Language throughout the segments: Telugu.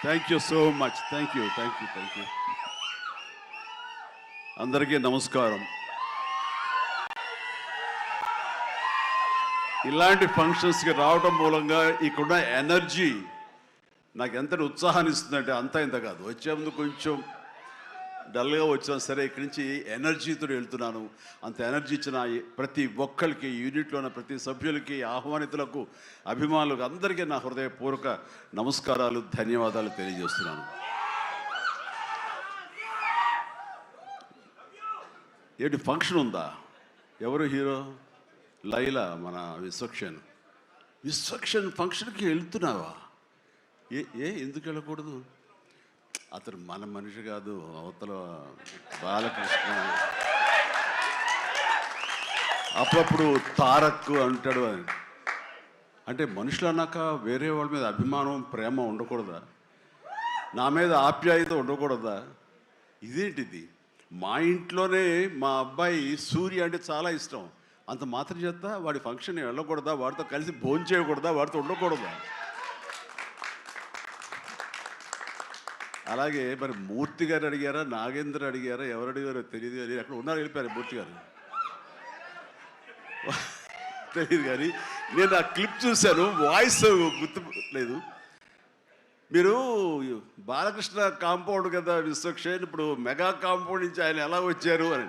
Thank you so much. Thank you. అందరికీ నమస్కారం. ఇలాంటి ఫంక్షన్స్కి రావడం మూలంగా ఇక్కడున్న ఎనర్జీ నాకు ఎంత ఉత్సాహాన్ని ఇస్తుందంటే అంతా ఇంత కాదు. వచ్చే ముందు కొంచెం డల్గా వచ్చాను, సరే ఇక్కడి నుంచి ఎనర్జీతో వెళ్తున్నాను. అంత ఎనర్జీ ఇచ్చిన ప్రతి ఒక్కరికి, యూనిట్లో ఉన్న ప్రతి సభ్యులకి, ఆహ్వానితులకు, అభిమానులకు అందరికీ నా హృదయపూర్వక నమస్కారాలు, ధన్యవాదాలు తెలియజేస్తున్నాను. ఏంటి ఫంక్షన్ ఉందా? ఎవరు హీరో? లైలా, మన విశ్వక్షన్ ఫంక్షన్కి వెళ్తున్నావా? ఎందుకు వెళ్ళకూడదు? అతను మన మనిషి కాదు, అవతల బాలకృష్ణ. అప్పుడప్పుడు తారక్ అంటాడు. అంటే మనుషులు అన్నాక వేరే వాళ్ళ మీద అభిమానం, ప్రేమ ఉండకూడదా? నా మీద ఆప్యాయత ఉండకూడదా? ఇదేంటిది? మా ఇంట్లోనే మా అబ్బాయి సూర్య అంటే చాలా ఇష్టం. అంత మాత్రం చేత వాడి ఫంక్షన్ వెళ్ళకూడదా? వాడితో కలిసి భోజనం చేయకూడదా? వాడితో ఉండకూడదా? అలాగే మరి మూర్తి గారు అడిగారా, నాగేంద్ర అడిగారా, ఎవరు అడిగారో తెలియదు కానీ అక్కడ ఉన్నారు, వెళ్ళిపోయారు మూర్తి గారు. తెలియదు కానీ నేను ఆ క్లిప్ చూశాను, వాయిస్ గుర్తు లేదు. మీరు బాలకృష్ణ కాంపౌండ్ కదా విశ్వక్షేణ్, ఇప్పుడు మెగా కాంపౌండ్ నుంచి ఆయన ఎలా వచ్చారు అని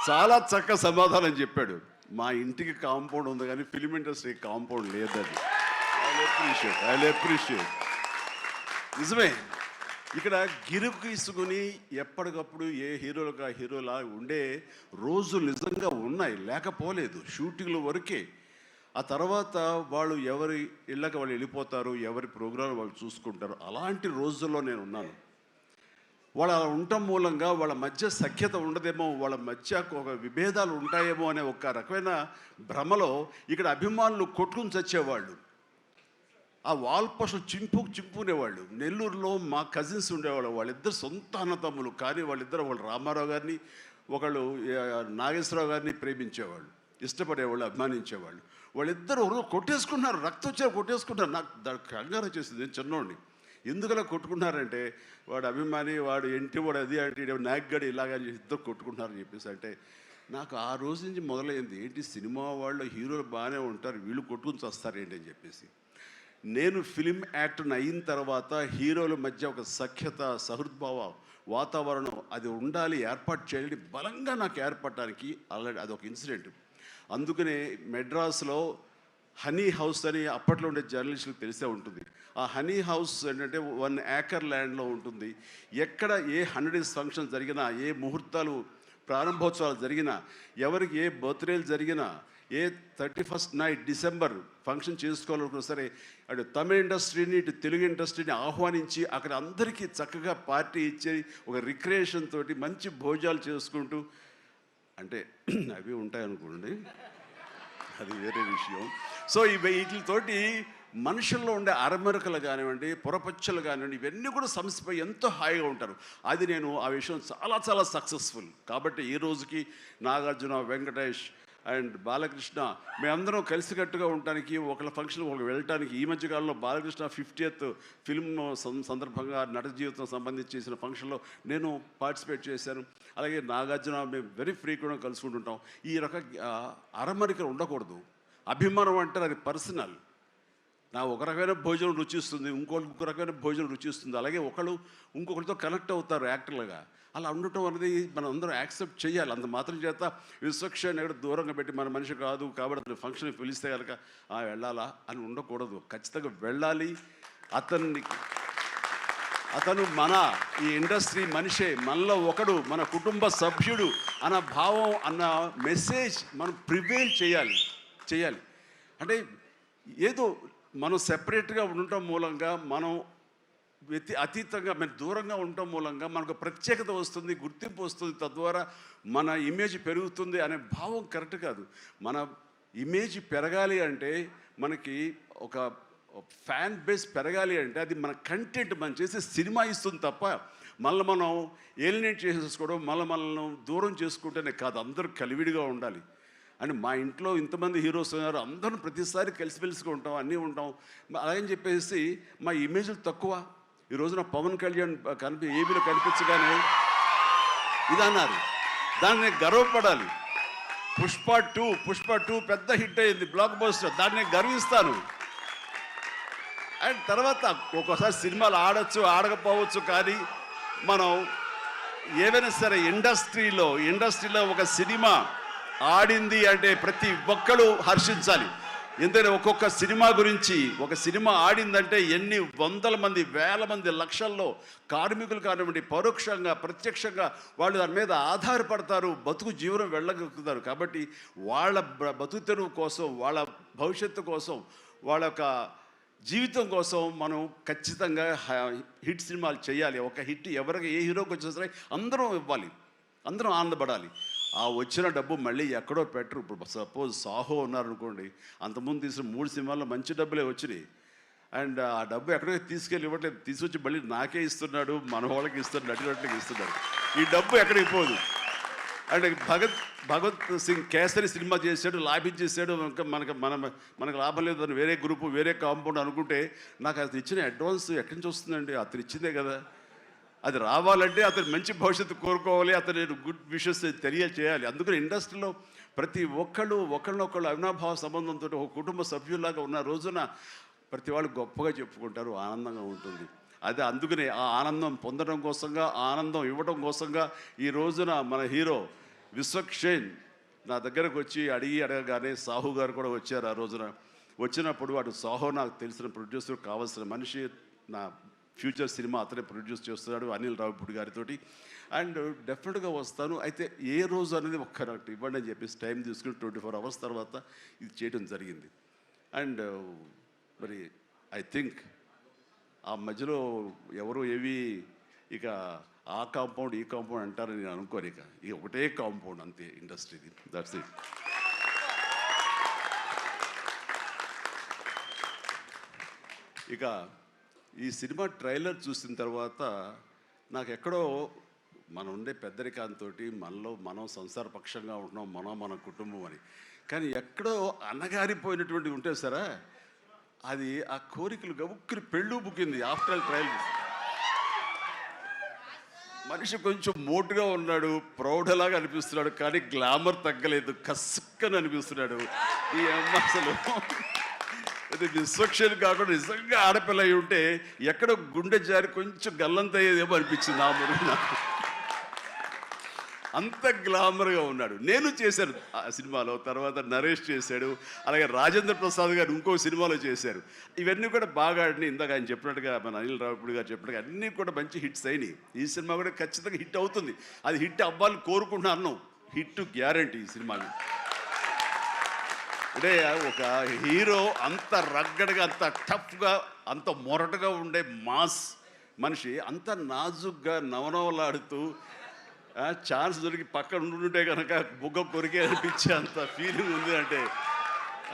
చాలా చక్కగా సమాధానం చెప్పాడు. మా ఇంటికి కాంపౌండ్ ఉంది కానీ ఫిలిం ఇండస్ట్రీ కాంపౌండ్ లేదని. I appreciate. నిజమే, ఇక్కడ గిరుకు తీసుకుని ఎప్పటికప్పుడు ఏ హీరోలకు ఆ హీరోలా ఉండే రోజులు నిజంగా ఉన్నాయి, లేకపోలేదు. షూటింగ్ల వరకే. ఆ తర్వాత వాళ్ళు ఎవరి ఇళ్ళకి వాళ్ళు వెళ్ళిపోతారు, ఎవరి ప్రోగ్రాం వాళ్ళు చూసుకుంటారు. అలాంటి రోజుల్లో నేను ఉన్నాను. వాళ్ళు అలా ఉండటం మూలంగా వాళ్ళ మధ్య సఖ్యత ఉండదేమో, వాళ్ళ మధ్య ఒక విభేదాలు ఉంటాయేమో అనే ఒక రకమైన భ్రమలో ఇక్కడ అభిమానులు కొట్టుకుని చచ్చేవాళ్ళు. ఆ వాల్ పోస్టులు చింపుకునేవాళ్ళు. నెల్లూరులో మా కజిన్స్ ఉండేవాళ్ళు, వాళ్ళిద్దరు సొంత అన్నతమ్ములు. కానీ వాళ్ళిద్దరు, వాళ్ళు రామారావు గారిని, ఒకళ్ళు నాగేశ్వరరావు గారిని ప్రేమించేవాళ్ళు, ఇష్టపడేవాళ్ళు, అభిమానించేవాళ్ళు. వాళ్ళిద్దరు కొట్టేసుకున్నారు, రక్తం వచ్చారు, కొట్టేసుకుంటారు. నాకు దానికి కంగారు వచ్చేసింది. నేను చిన్నోడిని. ఎందుకలా కొట్టుకున్నారంటే వాడు అభిమాని, వాడు ఎంటి, వాడు అది అంటే నాగ్గడి ఇలాగని ఇద్దరు కొట్టుకుంటున్నారని చెప్పేసి. అంటే నాకు ఆ రోజు నుంచి మొదలైంది, ఏంటి సినిమా వాళ్ళు హీరోలు బాగానే ఉంటారు, వీళ్ళు కొట్టుకుని వస్తారేంటి అని చెప్పేసి. నేను ఫిలిం యాక్టర్ని అయిన తర్వాత హీరోల మధ్య ఒక సఖ్యత, సహృద్భావ వాతావరణం అది ఉండాలి, ఏర్పాటు చేయాలని బలంగా నాకు ఏర్పడటానికి ఆల్రెడీ అదొక ఇన్సిడెంట్. అందుకనే మెడ్రాస్లో హనీ హౌస్ అని అప్పట్లో ఉండే జర్నలిస్టులకు తెలిసే ఉంటుంది. ఆ హనీ హౌస్ ఏంటంటే 1 ఏకర్ ల్యాండ్లో ఉంటుంది. ఎక్కడ ఏ 100 ఫంక్షన్ జరిగినా, ఏ ముహూర్తాలు ప్రారంభోత్సవాలు జరిగినా, ఎవరికి ఏ బర్త్డేలు జరిగినా, ఏ 31st నైట్ డిసెంబర్ ఫంక్షన్ చేసుకోవాలనుకున్నా సరే, అటు తమిళ ఇండస్ట్రీని, ఇటు తెలుగు ఇండస్ట్రీని ఆహ్వానించి అక్కడ అందరికీ చక్కగా పార్టీ ఇచ్చి ఒక రిక్రియేషన్ తోటి మంచి భోజనాలు చేసుకుంటూ, అంటే అవి ఉంటాయనుకోండి, అది వేరే విషయం. సో వీటితోటి మనుషుల్లో ఉండే అరమరకలు కానివ్వండి, పొరపచ్చలు కానివ్వండి, ఇవన్నీ కూడా సమసిపోయి ఎంతో హాయిగా ఉంటారు. అది నేను ఆ విషయం చాలా చాలా సక్సెస్ఫుల్. కాబట్టి ఈ రోజుకి నాగార్జున, వెంకటేష్ అండ్ బాలకృష్ణ మేమందరం కలిసికట్టుగా ఉండటానికి, ఒకళ్ళ ఫంక్షన్ ఒకళ్ళు వెళ్ళటానికి, ఈ మధ్యకాలంలో బాలకృష్ణ 50th ఫిల్మ్ సందర్భంగా నట జీవితం సంబంధించి చేసిన ఫంక్షన్లో నేను పార్టిసిపేట్ చేశాను. అలాగే నాగార్జున మేము వెరీ ఫ్రీక్వెంట్గా కలుసుకుంటుంటాం. ఈ రకంగా అరమరికలు ఉండకూడదు. అభిమానం అంటారు, అది పర్సనల్. నా ఒక రకమైన భోజనం రుచిస్తుంది, ఇంకొక రకమైన భోజనం రుచిస్తుంది. అలాగే ఒకళ్ళు ఇంకొకరితో కనెక్ట్ అవుతారు యాక్టర్లుగా. అలా ఉండటం అనేది మనం అందరం యాక్సెప్ట్ చేయాలి. అంత మాత్రం చేత విశ్వక్షేణ్ ఎక్కడ దూరంగా పెట్టి మన మనిషి కాదు కాబట్టి అతను ఫంక్షన్కి పిలిస్తే కనుక వెళ్ళాలా అని ఉండకూడదు. ఖచ్చితంగా వెళ్ళాలి. అతను మన ఈ ఇండస్ట్రీ మనిషే, మనలో ఒకడు, మన కుటుంబ సభ్యుడు అన్న భావం, అన్న మెసేజ్ మనం ప్రివేల్ చేయాలి. అంటే ఏదో మనం సెపరేట్గా ఉండటం మూలంగా, మనం అతీతంగా మన దూరంగా ఉండటం మూలంగా మనకు ప్రత్యేకత వస్తుంది, గుర్తింపు వస్తుంది, తద్వారా మన ఇమేజ్ పెరుగుతుంది అనే భావం కరెక్ట్ కాదు. మన ఇమేజ్ పెరగాలి అంటే, మనకి ఒక ఫ్యాన్ బేస్ పెరగాలి అంటే, అది మన కంటెంట్, మనం చేసే సినిమా ఇస్తుంది తప్ప మళ్ళీ మనం ఏలినేట్ చేసేసుకోవడం, మనల్ని దూరం చేసుకుంటేనే కాదు. అందరూ కలివిడిగా ఉండాలి. అండ్ మా ఇంట్లో ఇంతమంది హీరోస్ ఉన్నారు, అందరం ప్రతిసారి కలిసిమెలిసిగా ఉంటాం, అన్నీ ఉంటాం. అలాగని చెప్పేసి మా ఇమేజ్లు తక్కువ, ఈ రోజున పవన్ కళ్యాణ్ ఏబీలో కనిపించగానే ఇది అన్నారు. దాన్ని నేను గర్వపడాలి. పుష్ప టూ పెద్ద హిట్ అయింది, బ్లాక్ బస్టర్, దాన్ని నేను గర్విస్తాను. అండ్ తర్వాత ఒక్కోసారి సినిమాలు ఆడచ్చు ఆడకపోవచ్చు, కానీ మనం ఏవైనా సరే ఇండస్ట్రీలో ఒక సినిమా ఆడింది అంటే ప్రతి ఒక్కరు హర్షించాలి. ఎందుకంటే ఒక్కొక్క సినిమా గురించి, ఒక సినిమా ఆడిందంటే ఎన్ని వందల మంది, వేల మంది, లక్షల్లో కార్మికులు కానివ్వండి, పరోక్షంగా ప్రత్యక్షంగా వాళ్ళు దాని మీద ఆధారపడతారు, బతుకు జీవనం వెళ్ళగలుగుతారు. కాబట్టి వాళ్ళ బతుకు తెరువు కోసం, వాళ్ళ భవిష్యత్తు కోసం, వాళ్ళ యొక్క జీవితం కోసం మనం ఖచ్చితంగా హిట్ సినిమాలు చేయాలి. ఒక హిట్ ఎవరికి ఏ హీరోకి వచ్చినా సరే అందరం ఇవ్వాలి, అందరం ఆనందపడాలి. ఆ వచ్చిన డబ్బు మళ్ళీ ఎక్కడో పెట్టరు. ఇప్పుడు సపోజ్ సాహో ఉన్నారనుకోండి, అంతకుముందు తీసిన 3 సినిమాల్లో మంచి డబ్బులే వచ్చినాయి. అండ్ ఆ డబ్బు ఎక్కడికి తీసుకెళ్ళి ఇవ్వట్లేదు, తీసుకొచ్చి మళ్ళీ నాకే ఇస్తున్నాడు, మన వాళ్ళకి ఇస్తున్నాడు, నటినట్లకి ఇస్తున్నాడు. ఈ డబ్బు ఎక్కడికి పోదు. అండ్ భగత్ సింగ్ కేసరి సినిమా చేశాడు, లాభించేసాడు, ఇంకా మనకు లాభం లేదు అని వేరే గ్రూపు, వేరే కాంపౌండ్ అనుకుంటే, నాకు అతను ఇచ్చిన అడ్వాన్స్ ఎక్కడి నుంచి వస్తుందండి? అతను ఇచ్చిందే కదా. అది రావాలంటే అతను మంచి భవిష్యత్తు కోరుకోవాలి, అతను గుడ్ విషెస్ తెలియచేయాలి. అందుకని ఇండస్ట్రీలో ప్రతి ఒక్కళ్ళు ఒకళ్ళనొకళ్ళు అవినాభావ సంబంధంతో ఒక కుటుంబ సభ్యుల్లాగా ఉన్న రోజున ప్రతి వాళ్ళు గొప్పగా చెప్పుకుంటారు, ఆనందంగా ఉంటుంది. అదే అందుకనే ఆ ఆనందం పొందడం కోసంగా, ఆనందం ఇవ్వడం కోసంగా ఈ రోజున మన హీరో విశ్వక్షేణ్ నా దగ్గరకు వచ్చి అడగగానే సాహు గారు కూడా వచ్చారు. ఆ రోజున వచ్చినప్పుడు వాడు సాహు నాకు తెలిసిన ప్రొడ్యూసర్, కావాల్సిన మనిషి, నా ఫ్యూచర్ సినిమా అతనే ప్రొడ్యూస్ చేస్తున్నాడు అనిల్ రావిపూడి గారితో. అండ్ డెఫినెట్గా వస్తాను, అయితే ఏ రోజు అనేది నాకు ఇవ్వండి అని చెప్పేసి టైం తీసుకుని 24 hours తర్వాత ఇది చేయడం జరిగింది. అండ్ మరి ఐ థింక్ ఆ మధ్యలో ఎవరు ఏవి ఇక ఆ కాంపౌండ్ ఈ కాంపౌండ్ అంటారని నేను అనుకోను. ఇక ఒకటే కాంపౌండ్ అంతే ఇండస్ట్రీది, దట్స్ ఇట్. ఇక ఈ సినిమా ట్రైలర్ చూసిన తర్వాత నాకు ఎక్కడో మనం ఉండే పెద్దరికాంతో మనలో మనం సంసార పక్షంగా ఉంటున్నాం, మన కుటుంబం అని, కానీ ఎక్కడో అన్నగారిపోయినటువంటి ఉంటే సరే అది ఆ కోరికలు గబుక్కుని పెళ్ళు బుక్కింది ఆఫ్టర్ ట్రయల్. మనిషి కొంచెం మోటుగా ఉన్నాడు, ప్రౌఢలాగా అనిపిస్తున్నాడు, కానీ గ్లామర్ తగ్గలేదు, కసుక్కని అనిపిస్తున్నాడు. ఈ అమ్మ అసలు అది విశ్వక్షేణ్ కాకుండా నిజంగా ఆడపిల్ల అయి ఉంటే ఎక్కడో గుండె జారి కొంచెం గల్లంత అయ్యేదేమో అనిపించింది ఆ మురుగు నాకు. అంత గ్లామర్గా ఉన్నాడు. నేను చేశాను ఆ సినిమాలో, తర్వాత నరేష్ చేశాడు, అలాగే రాజేంద్ర ప్రసాద్ గారు ఇంకో సినిమాలో చేశారు. ఇవన్నీ కూడా బాగా ఆడినాయి. ఇందాక ఆయన చెప్పినట్టుగా, మన అనిల్ రావిపూడి గారు చెప్పినట్టుగా అన్నీ కూడా మంచి హిట్స్ అయినాయి. ఈ సినిమా కూడా ఖచ్చితంగా హిట్ అవుతుంది. అది హిట్ అవ్వాలని కోరుకుంటున్నాను. హిట్ గ్యారంటీ ఈ సినిమాని. అంటే ఒక హీరో అంత రగ్గడగా, అంత టఫ్గా, అంత మొరటుగా ఉండే మాస్ మనిషి అంత నాజుగ్గా నవనవలాడుతూ ఛాన్స్ దొరికి పక్కన ఉండుంటే కనుక బుగ్గ కొరికే అనిపించే అంత ఫీలింగ్ ఉంది. అంటే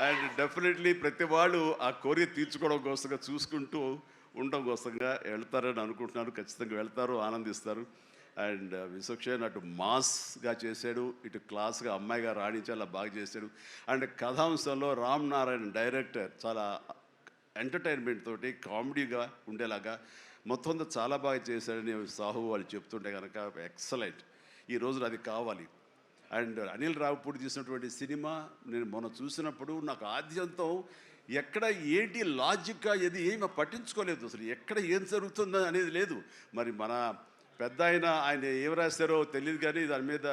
అండ్ డెఫినెట్లీ ప్రతి వాళ్ళు ఆ కోరిక తీర్చుకోవడం కోసంగా, చూసుకుంటూ ఉండడం కోసంగా వెళ్తారని అనుకుంటున్నాను. ఖచ్చితంగా వెళ్తారు, ఆనందిస్తారు. అండ్ విశ్వక్షేణ్ అటు మాస్గా చేశాడు, ఇటు క్లాస్గా అమ్మాయిగా రాణించాలా బాగా చేశాడు. అండ్ కథాంశంలో రామ్ నారాయణ డైరెక్టర్ చాలా ఎంటర్టైన్మెంట్ తోటి కామెడీగా ఉండేలాగా మొత్తం అంతా చాలా బాగా చేశాడని సాహు వాళ్ళు చెప్తుంటే కనుక ఎక్సలెంట్. ఈ రోజున అది కావాలి. అండ్ అనిల్ రావిపూడి తీసినటువంటి సినిమా నేను మొన్న చూసినప్పుడు నాకు ఆద్యంతం ఎక్కడ ఏంటి లాజిక్గా ఏమి పట్టించుకోలేదు. అసలు ఎక్కడ ఏం జరుగుతుందో అనేది లేదు. మరి మన పెద్ద ఆయన ఏం రాశారో తెలియదు, కానీ దాని మీద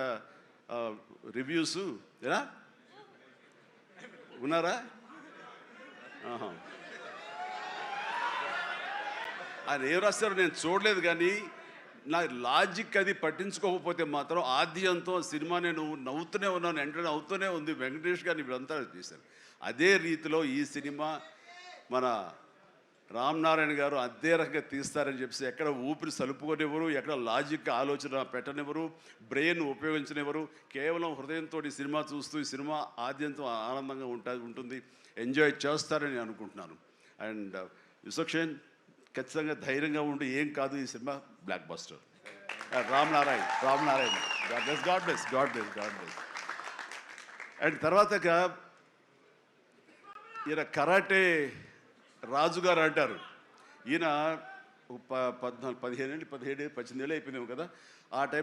రివ్యూస్ ఎలా ఉన్నారా? ఆయన ఏం రాస్తారో నేను చూడలేదు, కానీ నా లాజిక్ అది పట్టించుకోకపోతే మాత్రం ఆద్యంతం సినిమా నేను నవ్వుతూనే ఉన్నాను, ఎంటర్టైన్ అవుతూనే ఉంది. వెంకటేష్ గారిని వీళ్ళంతా చేశారు. అదే రీతిలో ఈ సినిమా మన రామ్ నారాయణ గారు అదే రకంగా తీస్తారని చెప్పేసి ఎక్కడ ఊపిరి సలుపుకొనివ్వరు, ఎక్కడ లాజిక్ ఆలోచన పెట్టనివ్వరు, బ్రెయిన్ ఉపయోగించనివ్వరు. కేవలం హృదయంతో ఈ సినిమా చూస్తూ ఈ సినిమా ఆద్యంతం ఆనందంగా ఉంటుంది, ఎంజాయ్ చేస్తారని అనుకుంటున్నాను. అండ్ విశ్వక్షేణ్ ఖచ్చితంగా ధైర్యంగా ఉండి ఏం కాదు, ఈ cinema block buster. Ram Narayana God bless. And తర్వాత ఈయన కరాటే రాజుగారు అంటారు. ఈయన ఒక 14 15 ఏళ్ళు 17 18 ఏళ్ళు అయిపోయిందేమో కదా ఆ టైం